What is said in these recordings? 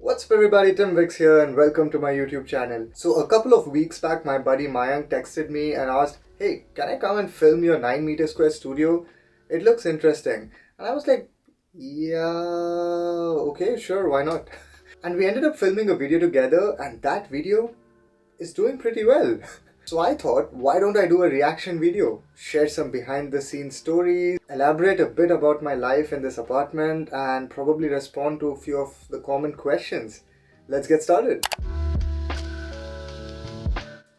What's up everybody, TIMVIX here and welcome to my YouTube channel. So a couple of weeks back my buddy Mayank texted me and asked, hey, can I come and film your 9-meter square studio? It looks interesting. And I was like, yeah, okay, sure, why not? And we ended up filming a video together and that video is doing pretty well. So I thought, why don't I do a reaction video? Share some behind the scenes stories, elaborate a bit about my life in this apartment and probably respond to a few of the common questions. Let's get started.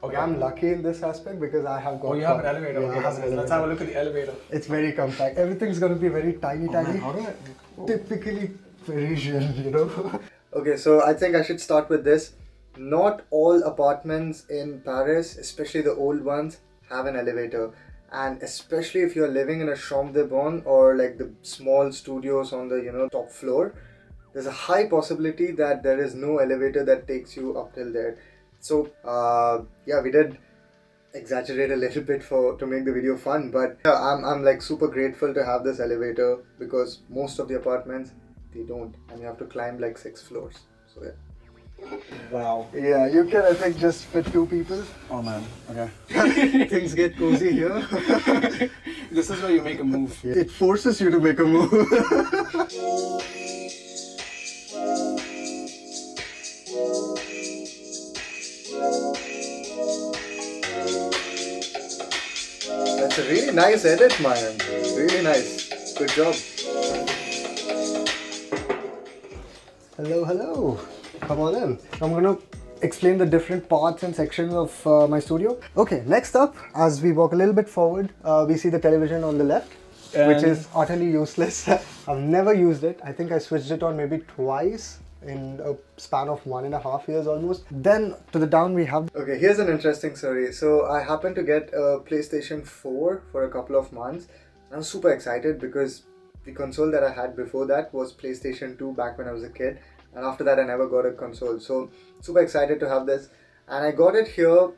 Okay, I'm lucky in this aspect because I have got... Oh, you have an elevator. Yeah, Okay, I have an elevator. let's have a look at the elevator. It's very compact. Everything's going to be very tiny. Man, how do I... Typically Parisian, you know. Okay, so I think I should start with this. Not all apartments in Paris, especially the old ones, have an elevator. And especially if you're living in a chambre de bonne or like the small studios on the, top floor, there's a high possibility that there is no elevator that takes you up till there. So, yeah, we did exaggerate a little bit to make the video fun, but yeah, I'm like super grateful to have this elevator because most of the apartments, they don't, and you have to climb like 6 floors. So yeah. Wow. Yeah, you can I think just fit 2 people. Oh man, okay. Things get cozy here. This is where you make a move. It forces you to make a move. That's a really nice edit, Mayan. Really nice. Good job. Hello. Come on in. I'm gonna explain the different parts and sections of my studio. Okay, next up, as we walk a little bit forward, we see the television on the left, which is utterly useless. I've never used it. I think I switched it on maybe twice in a span of 1.5 years almost. Then to the down we have... Okay, here's an interesting story. So I happened to get a PlayStation 4 for a couple of months. I was super excited because the console that I had before that was PlayStation 2 back when I was a kid. And after that I never got a console. So super excited to have this. And I got it here.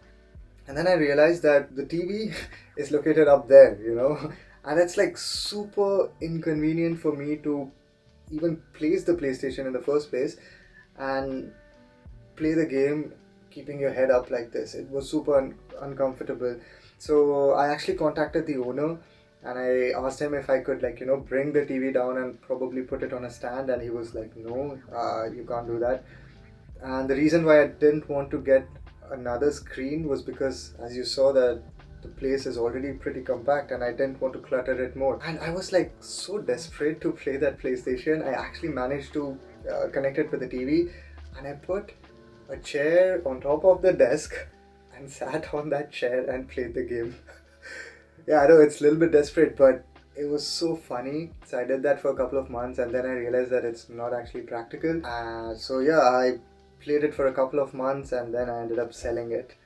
And then I realized that the TV is located up there, And it's like super inconvenient for me to even place the PlayStation in the first place and play the game keeping your head up like this. It was super uncomfortable. So I actually contacted the owner and I asked him if I could bring the TV down and probably put it on a stand, and he was like, no, you can't do that. And the reason why I didn't want to get another screen was because, as you saw, that the place is already pretty compact and I didn't want to clutter it more. And I was like so desperate to play that PlayStation. I actually managed to connect it with the TV and I put a chair on top of the desk and sat on that chair and played the game. Yeah, I know it's a little bit desperate, but it was so funny. So I did that for a couple of months and then I realized that it's not actually practical. So yeah, I played it for a couple of months and then I ended up selling it.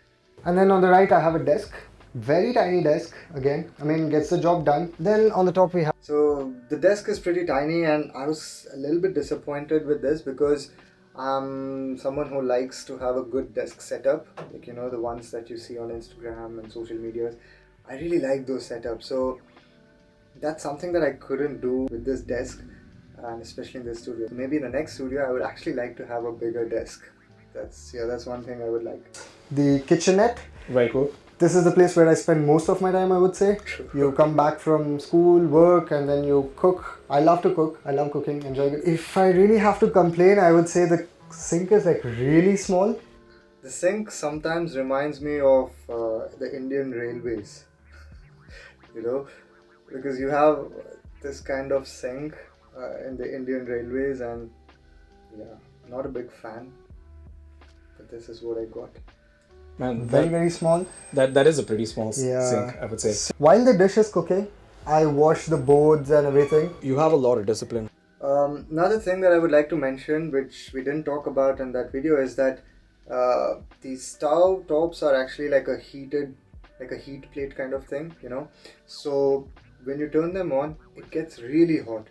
And then on the right I have a desk. Very tiny desk again. I mean, gets the job done. Then on the top we have... So the desk is pretty tiny and I was a little bit disappointed with this because I'm someone who likes to have a good desk setup. Like, the ones that you see on Instagram and social medias. I really like those setups. So that's something that I couldn't do with this desk, and especially in this studio. Maybe in the next studio I would actually like to have a bigger desk. That's one thing I would like. The kitchenette. Very cool. This is the place where I spend most of my time, I would say. You come back from school, work, and then you cook. I love to cook. I love cooking, enjoy it. If I really have to complain, I would say the sink is like really small. The sink sometimes reminds me of the Indian railways. Because you have this kind of sink in the Indian railways, and yeah, not a big fan. But this is what I got. Man, very small. That is a pretty small sink, I would say. While the dish is cooking, I wash the boards and everything. You have a lot of discipline. Another thing that I would like to mention, which we didn't talk about in that video, is that these stove tops are actually like a heat plate kind of thing, So when you turn them on, it gets really hot.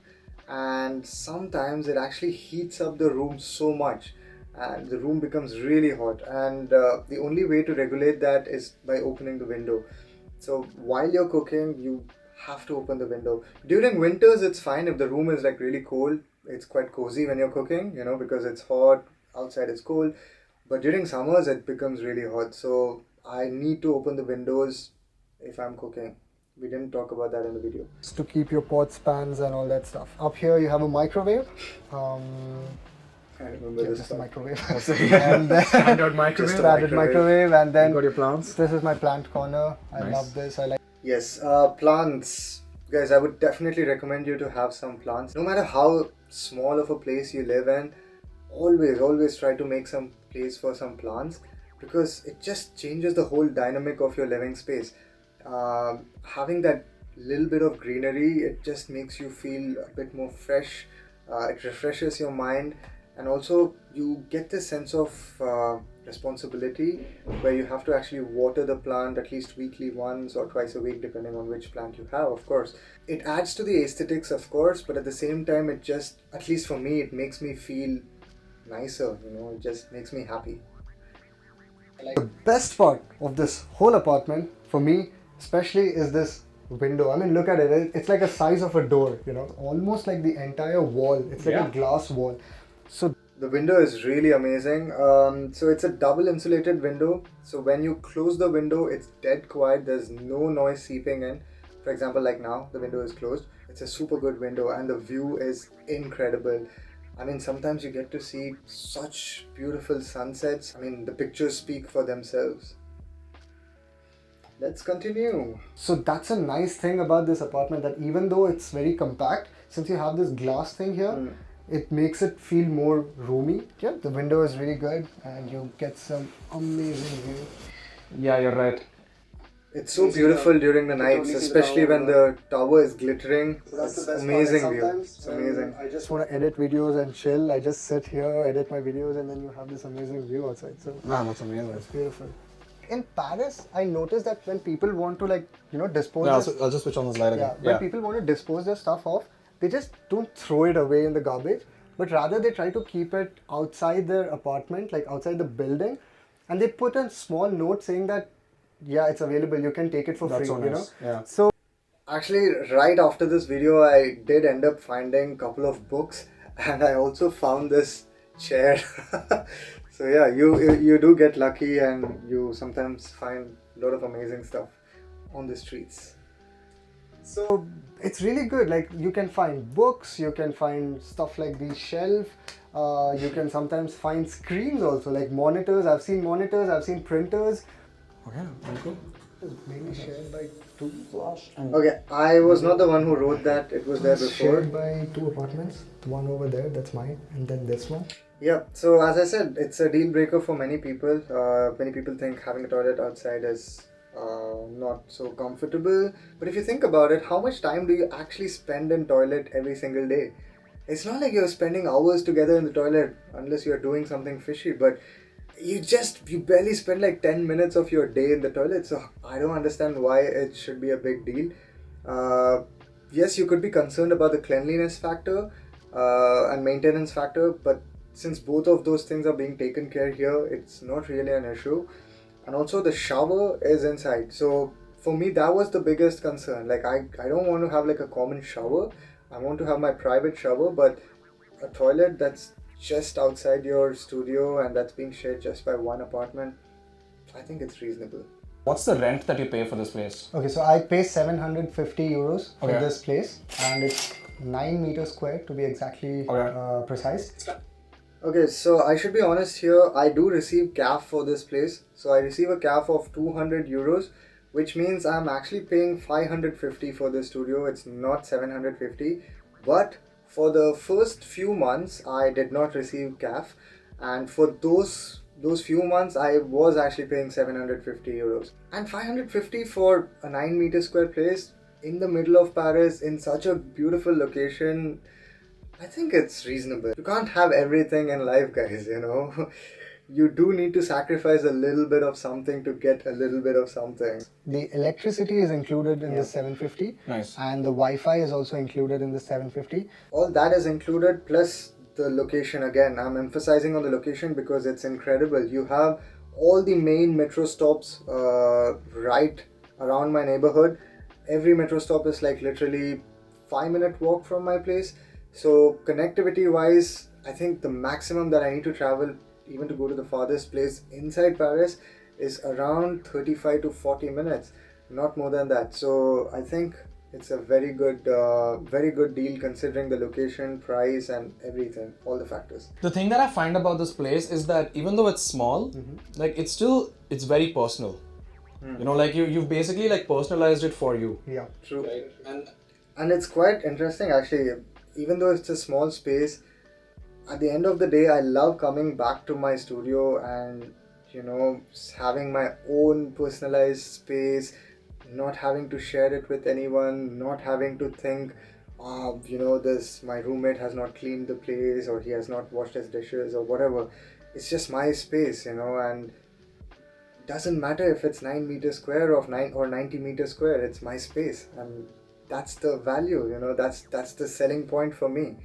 And sometimes it actually heats up the room so much. And the room becomes really hot, and the only way to regulate that is by opening the window. So while you're cooking, you have to open the window. During winters, it's fine if the room is like really cold. It's quite cozy when you're cooking, because it's hot outside is cold, but during summers it becomes really hot. So I need to open the windows if I'm cooking. We didn't talk about that in the video. Just to keep your pots, pans and all that stuff. Up here you have a microwave. I remember this just a microwave. And then Standard microwave. Standard microwave, and then you got your plants. This is my plant corner. I Nice. love this. I like. Yes, plants, guys. I would definitely recommend you to have some plants. No matter how small of a place you live in, always try to make some place for some plants, because it just changes the whole dynamic of your living space. Having that little bit of greenery, it just makes you feel a bit more fresh. It refreshes your mind, and also you get this sense of responsibility where you have to actually water the plant at least weekly once or twice a week, depending on which plant you have, of course. It adds to the aesthetics, of course, but at the same time, it just, at least for me, it makes me feel nicer, you know, it just makes me happy. The best part of this whole apartment, for me especially, is this window. I mean, look at it. It's like the size of a door, you know, almost like the entire wall. It's like a glass wall. So the window is really amazing. So it's a double insulated window. So when you close the window, it's dead quiet. There's no noise seeping in. For example, like now, the window is closed. It's a super good window and the view is incredible. I mean, sometimes you get to see such beautiful sunsets. I mean, the pictures speak for themselves. Let's continue. So that's a nice thing about this apartment, that even though it's very compact, since you have this glass thing here, it makes it feel more roomy. Yeah, the window is really good and you get some amazing view. Yeah, you're right. It's so beautiful during the nights, especially when the tower is glittering. It's amazing view. It's amazing. I just want to edit videos and chill. I just sit here, edit my videos, and then you have this amazing view outside. So Man, that's amazing. it's beautiful. In Paris, I noticed that when people want to, like, you know, dispose I'll just switch on this light again. when people want to dispose their stuff off, they just don't throw it away in the garbage, but rather they try to keep it outside their apartment, like outside the building, and they put a small note saying that, yeah, it's available, you can take it for free, so you know. nice. Yeah. So actually, right after this video, I did end up finding a couple of books, and I also found this chair. So yeah, you do get lucky, and you sometimes find a lot of amazing stuff on the streets. So it's really good. Like, you can find books, you can find stuff like the shelf. You can sometimes find screens also, like monitors. I've seen monitors, I've seen printers. Okay, very cool. It's mainly shared by two. Okay, I was not the one who wrote that. It was there before. Shared by two apartments. One over there, that's mine, and then this one. Yeah, so as I said, it's a deal breaker for many people. Many people think having a toilet outside is not so comfortable. But if you think about it, how much time do you actually spend in toilet every single day? It's not like you're spending hours together in the toilet unless you're doing something fishy, but you barely spend like 10 minutes of your day in the toilet. So I don't understand why it should be a big deal. Yes, you could be concerned about the cleanliness factor and maintenance factor, but since both of those things are being taken care here, it's not really an issue. And also the shower is inside. So for me, that was the biggest concern. Like, I don't want to have like a common shower. I want to have my private shower, but a toilet that's just outside your studio and that's being shared just by one apartment, I think it's reasonable. What's the rent that you pay for this place? Okay, so I pay 750 euros for this place, and it's 9 meters square to be exactly precise. Okay, so I should be honest here, I do receive CAF for this place. So I receive a CAF of 200 euros, which means I'm actually paying 550 for this studio. It's not 750, but for the first few months, I did not receive CAF, and for those few months, I was actually paying 750 euros. And 550 for a 9 meter square place in the middle of Paris in such a beautiful location, I think it's reasonable. You can't have everything in life, guys, you know. You do need to sacrifice a little bit of something to get a little bit of something. The electricity is included in the 750. Nice. And the Wi-Fi is also included in the 750. All that is included, plus the location. Again, I'm emphasizing on the location because it's incredible. You have all the main metro stops right around my neighborhood. Every metro stop is like literally 5-minute walk from my place. So connectivity wise, I think the maximum that I need to travel, even to go to the farthest place inside Paris, is around 35 to 40 minutes, not more than that. So I think it's a very good deal considering the location, price, and everything, all the factors. The thing that I find about this place is that even though it's small, like it's very personal. You know, like you've basically like personalized it for you. Yeah, true. Right? And it's quite interesting actually. Even though it's a small space, at the end of the day, I love coming back to my studio and, you know, having my own personalized space, not having to share it with anyone, not having to think, you know, my roommate has not cleaned the place, or he has not washed his dishes, or whatever. It's just my space, you know, and doesn't matter if it's 9 meters square or 90 meters square. It's my space, and that's the value, you know, that's the selling point for me.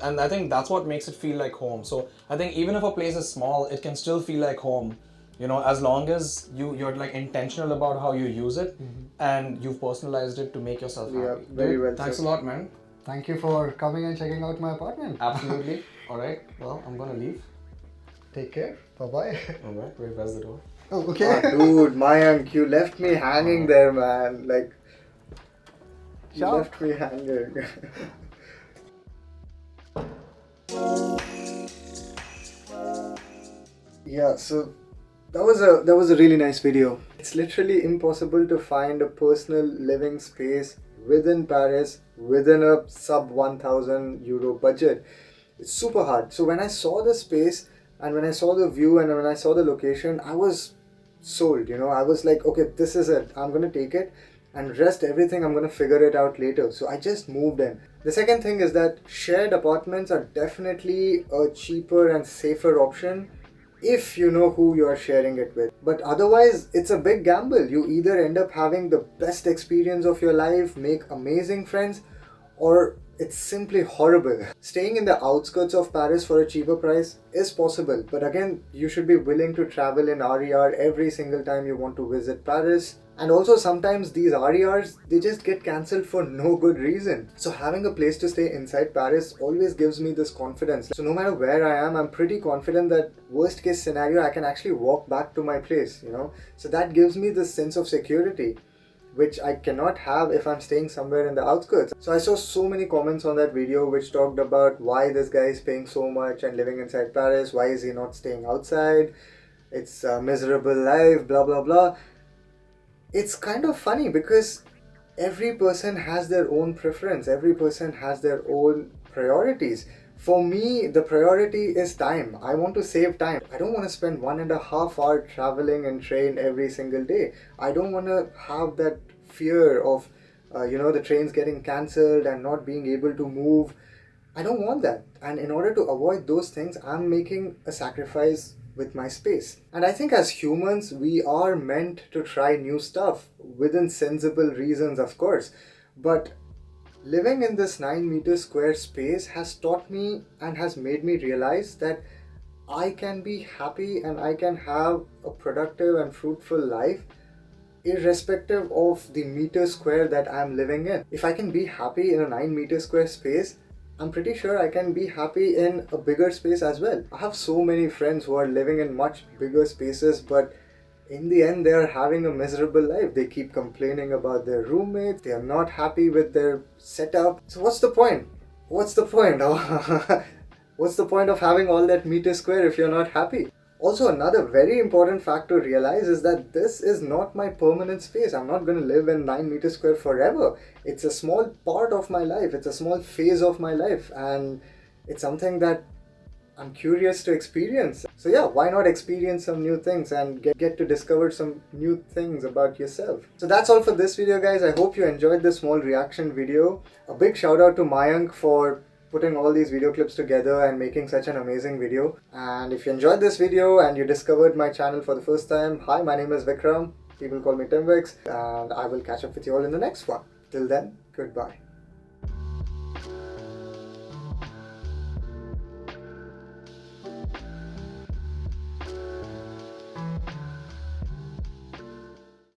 And I think that's what makes it feel like home. So I think even if a place is small, it can still feel like home, you know, as long as you're like intentional about how you use it and you've personalized it to make yourself happy. Yeah, very well. Thanks a lot, man. Thank you for coming and checking out my apartment. Absolutely. All right. Well, I'm gonna leave. Take care. Bye-bye. All right. Wait, where's the door? Oh, okay. Dude, Mayank, you left me hanging there, man. Like, you left me hanging. Yeah, so that was a really nice video. It's literally impossible to find a personal living space within Paris within a sub 1,000 euro budget. It's super hard. So when I saw the space and when I saw the view and when I saw the location, I was sold, you know. I was like, okay, this is it. I'm gonna take it, and rest everything I'm gonna figure it out later. So I just moved in. The second thing is that shared apartments are definitely a cheaper and safer option if you know who you are sharing it with. But otherwise, it's a big gamble. You either end up having the best experience of your life, make amazing friends, or it's simply horrible. Staying in the outskirts of Paris for a cheaper price is possible, but again, you should be willing to travel in RER every single time you want to visit Paris. And also sometimes these RERs, they just get cancelled for no good reason. So having a place to stay inside Paris always gives me this confidence. So no matter where I am, I'm pretty confident that worst case scenario, I can actually walk back to my place, you know. So that gives me this sense of security, which I cannot have if I'm staying somewhere in the outskirts. So I saw so many comments on that video which talked about why this guy is paying so much and living inside Paris, why is he not staying outside, it's a miserable life, blah blah blah. It's kind of funny because every person has their own preference, every person has their own priorities. For me, the priority is time. I want to save time. I don't want to spend 1.5 hours traveling in train every single day. I don't want to have that fear of, you know, the trains getting cancelled and not being able to move. I don't want that. And in order to avoid those things, I'm making a sacrifice with my space. And I think as humans, we are meant to try new stuff within sensible reasons, of course. But living in this 9 meter square space has taught me and has made me realize that I can be happy and I can have a productive and fruitful life irrespective of the meter square that I'm living in. If I can be happy in a 9 meter square space, I'm pretty sure I can be happy in a bigger space as well. I have so many friends who are living in much bigger spaces, but in the end, they are having a miserable life. They keep complaining about their roommates. They are not happy with their setup. So what's the point? What's the point? What's the point of having all that meter square if you're not happy? Also, another very important fact to realize is that this is not my permanent space. I'm not going to live in 9 meter square forever. It's a small part of my life. It's a small phase of my life. And it's something that I'm curious to experience. So yeah, why not experience some new things and get to discover some new things about yourself. So that's all for this video, guys. I hope you enjoyed this small reaction video. A big shout out to Mayank for putting all these video clips together and making such an amazing video. And if you enjoyed this video and you discovered my channel for the first time, hi, my name is Vikram. People call me TIMVIX, and I will catch up with you all in the next one. Till then, goodbye.